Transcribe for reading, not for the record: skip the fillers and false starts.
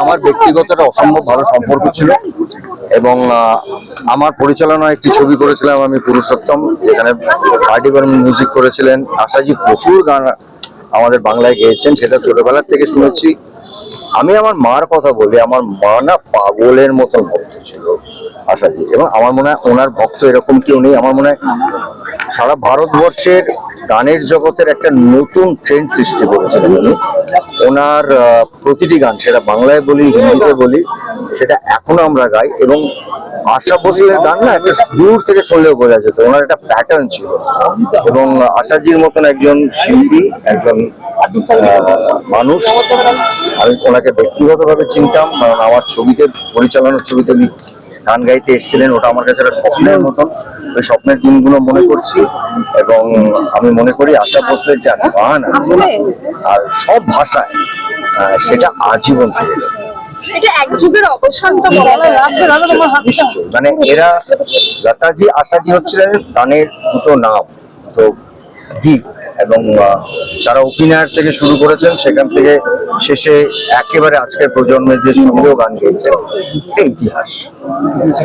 আমার ব্যক্তিগত একটা অসম্ভব ভালো সম্পর্ক ছিল এবং আমার পরিচালনায় একটি ছবি করেছিলাম আমি, পুরুষোত্তম, যেখানে পার্টি বর্মন মিউজিক করেছিলেন। আশাজি প্রচুর গান আমাদের বাংলায় গেয়েছেন, সেটা ছোটবেলার থেকে শুনেছি। আমি আমার মার কথা বলি, আমার মা না পাগলের মতন ভক্ত ছিল আশাজি, এবং আমার মনে হয় ওনার ভক্ত এরকম কেউ নেই। আমার মনে হয় সারা ভারতবর্ষের গানের জগতের একটা নতুন ট্রেন্ড সৃষ্টি করেছেন উনি। ওনার প্রতিটি গান, সেটা বাংলায় বলি হিন্দিতে বলি, সেটা এখনো আমরা গাই। এবং আশা ভোসলের গান না একটা দূর থেকে শুনলেও বোঝা যেত, ওনার একটা প্যাটার্ন ছিল। এবং আশাজির মতন একজন শিল্পী, একজন মানুষ, আমি ওনাকে ব্যক্তিগতভাবে চিনতাম, কারণ আমার ছবিতে, পরিচালনার ছবিতে গান গাইতে এসেছিলেন। ওটা আমার কাছে একটা স্বপ্নের মতন, ওই স্বপ্নের দিনগুলো মনে করছি। এবং আমি মনে করি আশা ভোসলের যা গান আছে আর সব ভাষায়, সেটা আজীবন থেকে যাবে। এটা এক যুগের অবসান তো বলা যায়। নিশ্চয়ই, মানে এরা, লতাজি আশাজি হচ্ছিলেন গানের দুটো নাম, তো দিক। এবং যারা অভিনয়ের থেকে শুরু করেছেন, সেখান থেকে শেষে একেবারে আজকের প্রজন্মের যে সঙ্গেও গান গেয়েছেন, এটা ইতিহাস।